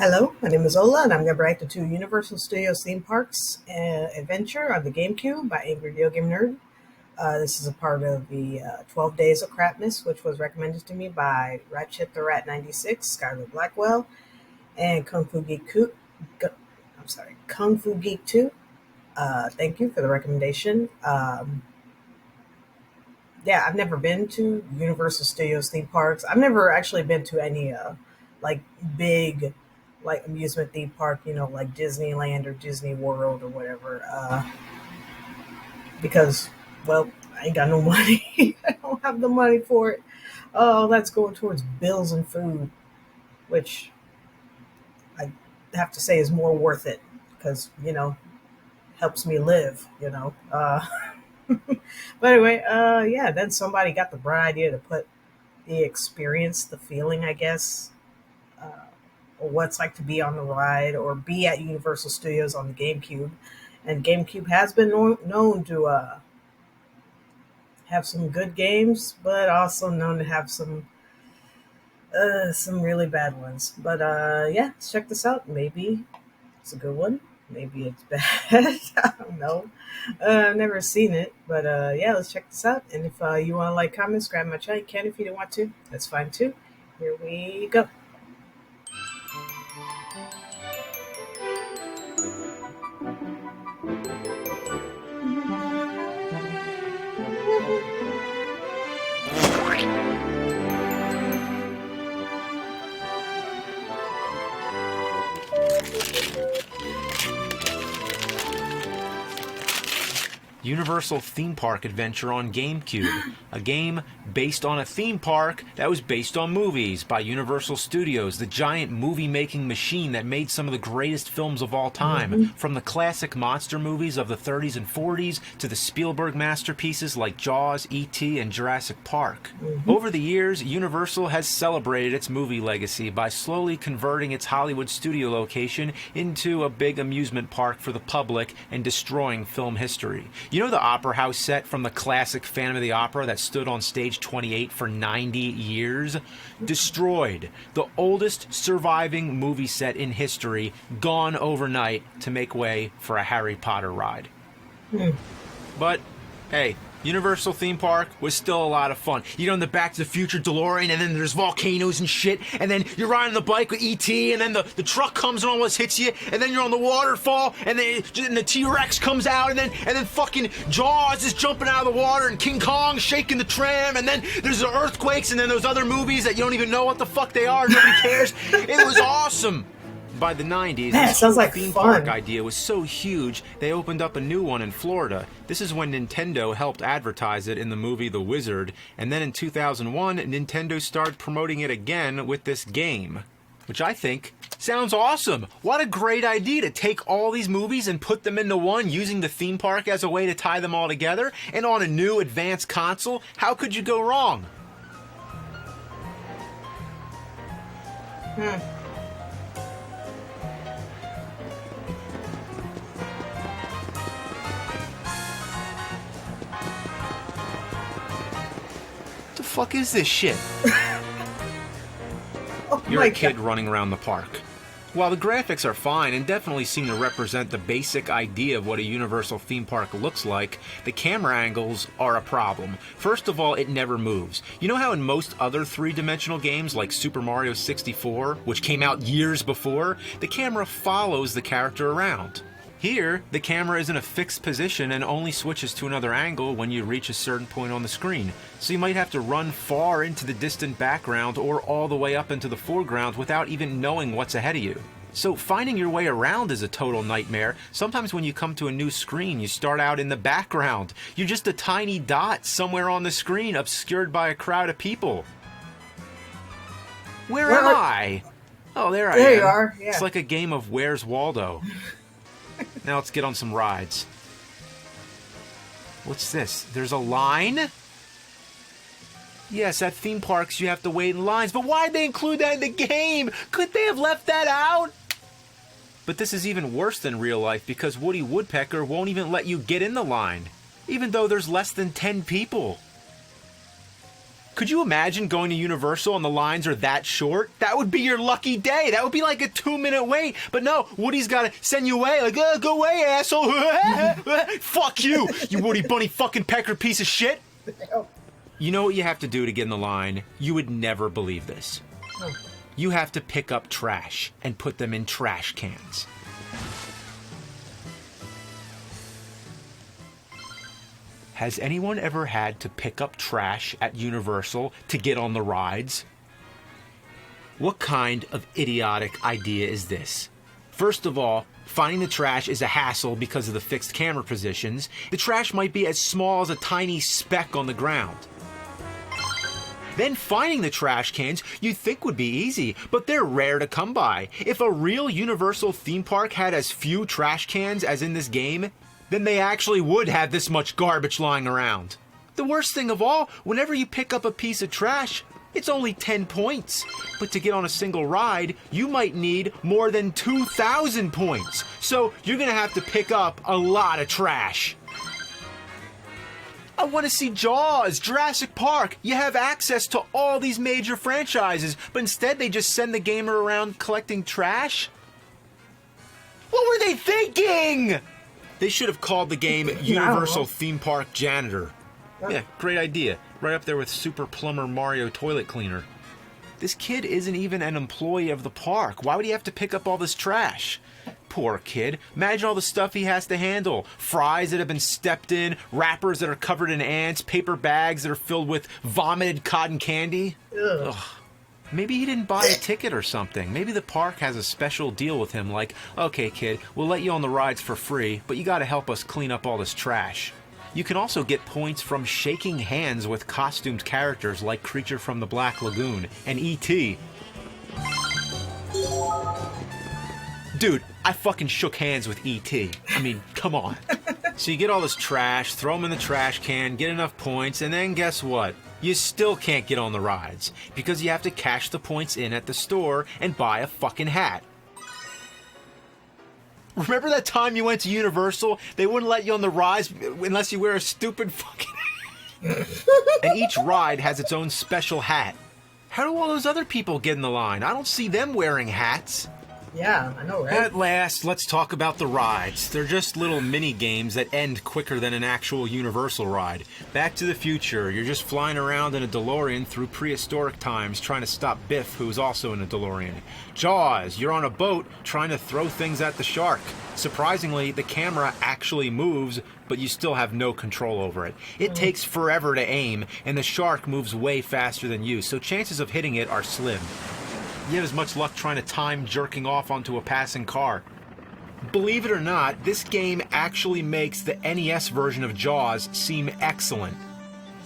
Hello, my name is Ola, and I'm going to react to Universal Studios Theme Parks Adventure on the Gamecube by Angry Video Game Nerd. This is a part of the 12 Days of Crapness, which was recommended to me by Ratchet the Rat 96, Skylar Blackwell, and Kung Fu Geek 2. Thank you for the recommendation. Yeah, I've never been to Universal Studios theme parks. I've never actually been to any like big amusement theme park, like Disneyland or Disney World or whatever. Because, well, I ain't got no money. I don't have the money for it. Oh, that's going towards bills and food, which I have to say is more worth it because, helps me live. But anyway, yeah, then somebody got the bright idea to put the experience, the feeling, I guess, or what it's like to be on the ride or be at Universal Studios on the GameCube. And GameCube has been known to have some good games, but also known to have some really bad ones. But yeah, let's check this out. Maybe it's a good one. Maybe it's bad. I don't know. I've never seen it, but yeah, let's check this out. And if you want to like, comment, subscribe my channel, you can. If you don't want to, that's fine too. Here we go. Universal Theme Park Adventure on GameCube, a game based on a theme park that was based on movies by Universal Studios, the giant movie-making machine that made some of the greatest films of all time, from the classic monster movies of the 30s and 40s to the Spielberg masterpieces like Jaws, E.T., and Jurassic Park. Over the years, Universal has celebrated its movie legacy by slowly converting its Hollywood studio location into a big amusement park for the public and destroying film history. You know the Opera House set from the classic Phantom of the Opera that stood on stage 28 for 90 years? Destroyed. The oldest surviving movie set in history, gone overnight to make way for a Harry Potter ride. But, hey, Universal Theme Park was still a lot of fun. You know, in the Back to the Future DeLorean, and then there's volcanoes and shit, and then you're riding the bike with E.T., and then the truck comes and almost hits you, and then you're on the waterfall, and then the T-Rex comes out, and then fucking Jaws is jumping out of the water, and King Kong shaking the tram, and then there's the earthquakes, and then those other movies that you don't even know what the fuck they are, nobody cares. It was awesome. By the 90s, this sounds like theme fun. park idea was so huge, they opened up a new one in Florida. This is when Nintendo helped advertise it in the movie The Wizard, and then in 2001, Nintendo started promoting it again with this game, which I think sounds awesome. What a great idea to take all these movies and put them into one, using the theme park as a way to tie them all together, and on a new advanced console. How could you go wrong? The fuck is this shit? You're a kid running around the park. While the graphics are fine and definitely seem to represent the basic idea of what a Universal theme park looks like, the camera angles are a problem. First of all, it never moves. You know how in most other three-dimensional games like Super Mario 64, which came out years before, the camera follows the character around? Here, the camera is in a fixed position and only switches to another angle when you reach a certain point on the screen. So you might have to run far into the distant background or all the way up into the foreground without even knowing what's ahead of you. So finding your way around is a total nightmare. Sometimes when you come to a new screen, you start out in the background. You're just a tiny dot somewhere on the screen, obscured by a crowd of people. Where am I? Oh, there I am. There you are, yeah. It's like a game of Where's Waldo. Now let's get on some rides. What's this? There's a line? Yes, at theme parks you have to wait in lines, but why'd they include that in the game? Could they have left that out? But this is even worse than real life because Woody Woodpecker won't even let you get in the line, even though there's less than 10 people. Could you imagine going to Universal and the lines are that short? That would be your lucky day. That would be like a 2-minute wait. But no, Woody's got to send you away. Like, go away, asshole. Fuck you, you Woody Bunny fucking pecker piece of shit. You know what you have to do to get in the line? You would never believe this. You have to pick up trash and put them in trash cans. Has anyone ever had to pick up trash at Universal to get on the rides? What kind of idiotic idea is this? First of all, finding the trash is a hassle because of the fixed camera positions. The trash might be as small as a tiny speck on the ground. Then finding the trash cans you'd think would be easy, but they're rare to come by. If a real Universal theme park had as few trash cans as in this game, then they actually would have this much garbage lying around. The worst thing of all, whenever you pick up a piece of trash, it's only 10 points. But to get on a single ride, you might need more than 2,000 points. So you're gonna have to pick up a lot of trash. I want to see Jaws, Jurassic Park. You have access to all these major franchises, but instead they just send the gamer around collecting trash? What were they thinking? They should have called the game Universal Theme Park Janitor. Yeah, great idea. Right up there with Super Plumber Mario Toilet Cleaner. This kid isn't even an employee of the park. Why would he have to pick up all this trash? Poor kid. Imagine all the stuff he has to handle. Fries that have been stepped in, wrappers that are covered in ants, paper bags that are filled with vomited cotton candy. Ugh. Maybe he didn't buy a ticket or something. Maybe the park has a special deal with him, like, okay kid, we'll let you on the rides for free, but you gotta help us clean up all this trash. You can also get points from shaking hands with costumed characters like Creature from the Black Lagoon and E.T. Dude, I fucking shook hands with E.T. I mean, come on. So you get all this trash, throw them in the trash can, get enough points, and then guess what? You still can't get on the rides, because you have to cash the points in at the store and buy a fucking hat. Remember that time you went to Universal? They wouldn't let you on the rides unless you wear a stupid fucking... And each ride has its own special hat. How do all those other people get in the line? I don't see them wearing hats. Yeah, I know, right? At last, let's talk about the rides. They're just little mini games that end quicker than an actual Universal ride. Back to the Future, you're just flying around in a DeLorean through prehistoric times trying to stop Biff, who's also in a DeLorean. Jaws, you're on a boat trying to throw things at the shark. Surprisingly, the camera actually moves, but you still have no control over it. It takes forever to aim, and the shark moves way faster than you, so chances of hitting it are slim. You have as much luck trying to time jerking off onto a passing car. Believe it or not, this game actually makes the NES version of Jaws seem excellent.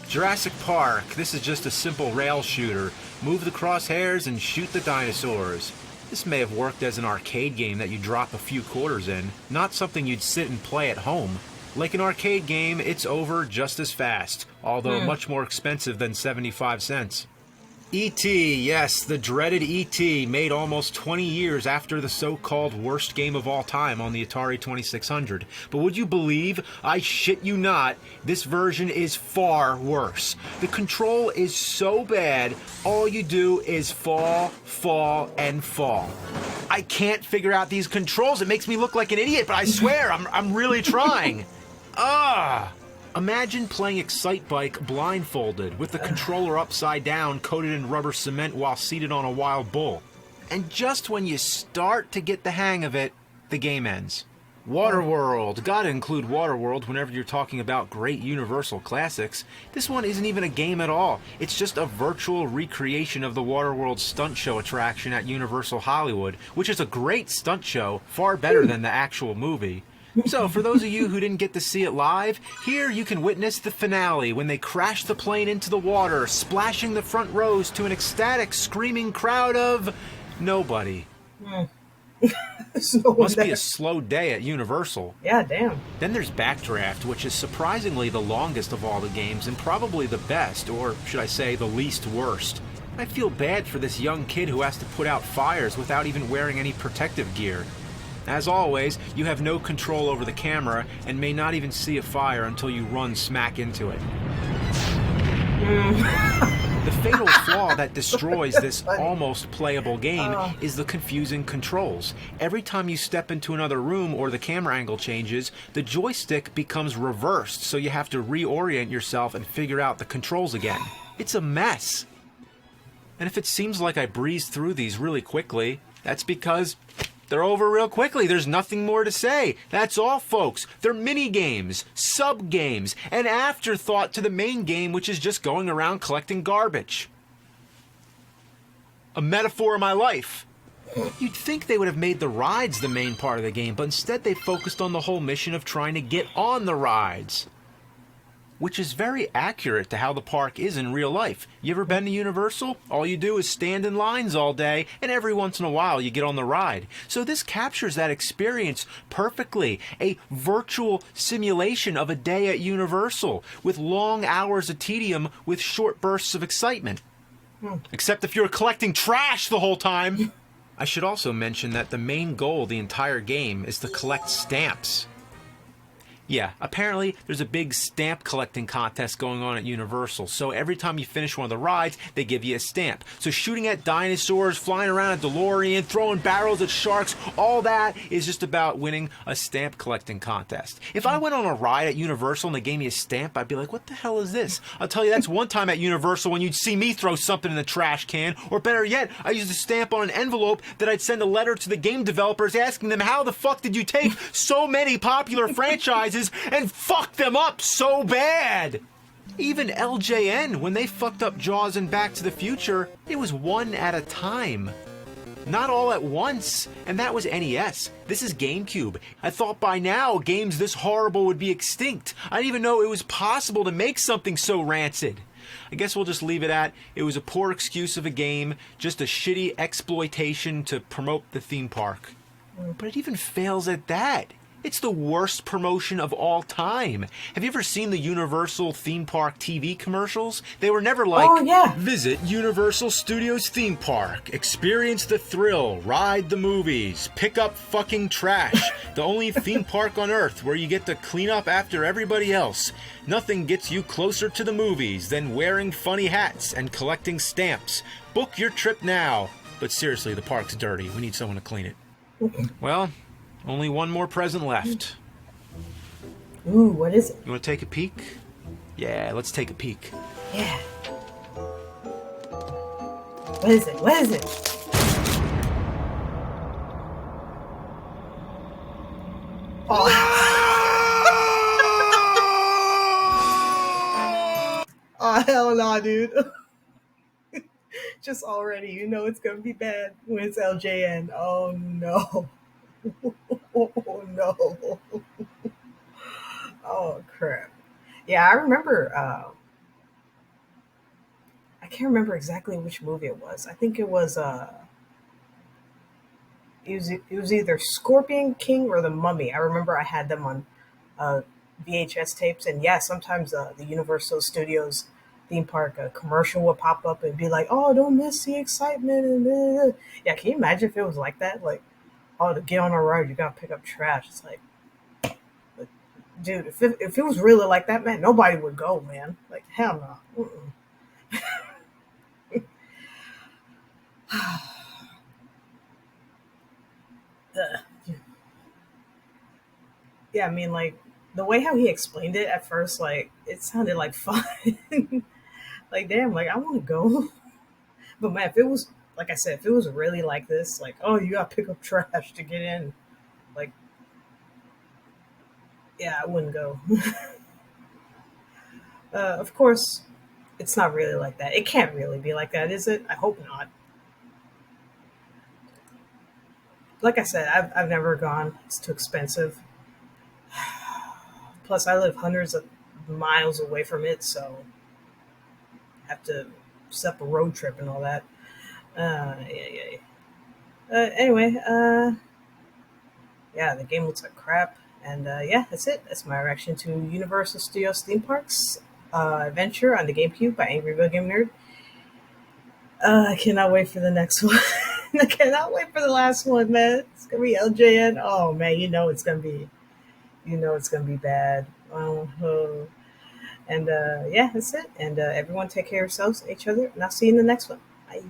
Jurassic Park, this is just a simple rail shooter. Move the crosshairs and shoot the dinosaurs. This may have worked as an arcade game that you drop a few quarters in, not something you'd sit and play at home. Like an arcade game, it's over just as fast, although much more expensive than 75 cents. E.T., yes, the dreaded E.T., made almost 20 years after the so-called worst game of all time on the Atari 2600. But would you believe, I shit you not, this version is far worse. The control is so bad, all you do is fall, fall, and fall. I can't figure out these controls. It makes me look like an idiot, but I swear, I'm really trying. Imagine playing Excitebike blindfolded, with the controller upside down, coated in rubber cement while seated on a wild bull. And just when you start to get the hang of it, the game ends. Waterworld. Gotta include Waterworld whenever you're talking about great Universal classics. This one isn't even a game at all. It's just a virtual recreation of the Waterworld stunt show attraction at Universal Hollywood, which is a great stunt show, far better than the actual movie. So, for those of you who didn't get to see it live, here you can witness the finale when they crash the plane into the water, splashing the front rows to an ecstatic, screaming crowd of nobody. Must be a slow day at Universal. Yeah, damn. Then there's Backdraft, which is surprisingly the longest of all the games and probably the best, or should I say the least worst. I feel bad for this young kid who has to put out fires without even wearing any protective gear. As always, you have no control over the camera and may not even see a fire until you run smack into it. The fatal flaw that destroys this Funny. almost playable game is the confusing controls. Every time you step into another room or the camera angle changes, the joystick becomes reversed, so you have to reorient yourself and figure out the controls again. It's a mess. And if it seems like I breezed through these really quickly, that's because they're over real quickly. There's nothing more to say. That's all, folks. They're mini-games, sub-games, an afterthought to the main game, which is just going around collecting garbage. A metaphor of my life. You'd think they would have made the rides the main part of the game, but instead they focused on the whole mission of trying to get on the rides. Which is very accurate to how the park is in real life. You ever been to Universal? All you do is stand in lines all day, and every once in a while you get on the ride. So this captures that experience perfectly. A virtual simulation of a day at Universal, with long hours of tedium with short bursts of excitement. Except if you're collecting trash the whole time. I should also mention that the main goal of the entire game is to collect stamps. Yeah, apparently there's a big stamp collecting contest going on at Universal, so every time you finish one of the rides, they give you a stamp. So shooting at dinosaurs, flying around a DeLorean, throwing barrels at sharks, all that is just about winning a stamp collecting contest. If I went on a ride at Universal and they gave me a stamp, I'd be like, what the hell is this? I'll tell you, that's one time at Universal when you'd see me throw something in the trash can, or better yet, I used a stamp on an envelope that I'd send a letter to the game developers asking them, how the fuck did you take so many popular franchises and fuck them up so bad? Even LJN, when they fucked up Jaws and Back to the Future, it was one at a time. Not all at once, and that was NES. This is GameCube. I thought by now games this horrible would be extinct. I didn't even know it was possible to make something so rancid. I guess we'll just leave it at, it was a poor excuse of a game, just a shitty exploitation to promote the theme park. But it even fails at that. It's the worst promotion of all time. Have you ever seen the Universal theme park TV commercials? They were never like, oh, yeah. Visit Universal Studios theme park, experience the thrill, ride the movies, pick up fucking trash. The only theme park on earth where you get to clean up after everybody else. Nothing gets you closer to the movies than wearing funny hats and collecting stamps. Book your trip now. But seriously, the park's dirty. We need someone to clean it. Well, only one more present left. Ooh, what is it? You want to take a peek? Yeah, let's take a peek. Yeah. What is it? What is it? Oh. Oh, hell no, dude. Just already, you know it's gonna be bad when it's LJN. Oh no. Oh no. Oh crap. Yeah, I remember I can't remember exactly which movie it was. I think it was either Scorpion King or The Mummy. I remember I had them on uh, VHS tapes, and yeah, sometimes the Universal Studios theme park commercial would pop up and be like, "Oh, don't miss the excitement!" And yeah, can you imagine if it was like that? Like, oh, to get on a ride, you gotta pick up trash. It's like, dude, if it was really like that, man, nobody would go, man. Like, hell no. Yeah, I mean, like the way how he explained it at first, like it sounded like fun. Like, damn, like I want to go. But man, if it was like I said, if it was really like this, like, oh, you gotta pick up trash to get in, like, yeah, I wouldn't go. Of course, it's not really like that. It can't really be like that, is it? I hope not. Like I said, I've never gone. It's too expensive. Plus, I live hundreds of miles away from it, so I have to set up a road trip and all that. Yeah, yeah. Anyway, yeah, the game looks like crap. And yeah, that's it. That's my reaction to Universal Studios Theme Parks Adventure on the GameCube by Angry Video Game Nerd. I cannot wait for the next one. I cannot wait for the last one, man. It's gonna be LJN. Oh man, you know it's gonna be bad. And yeah, that's it. And everyone take care of yourselves, each other, and I'll see you in the next one. Bye.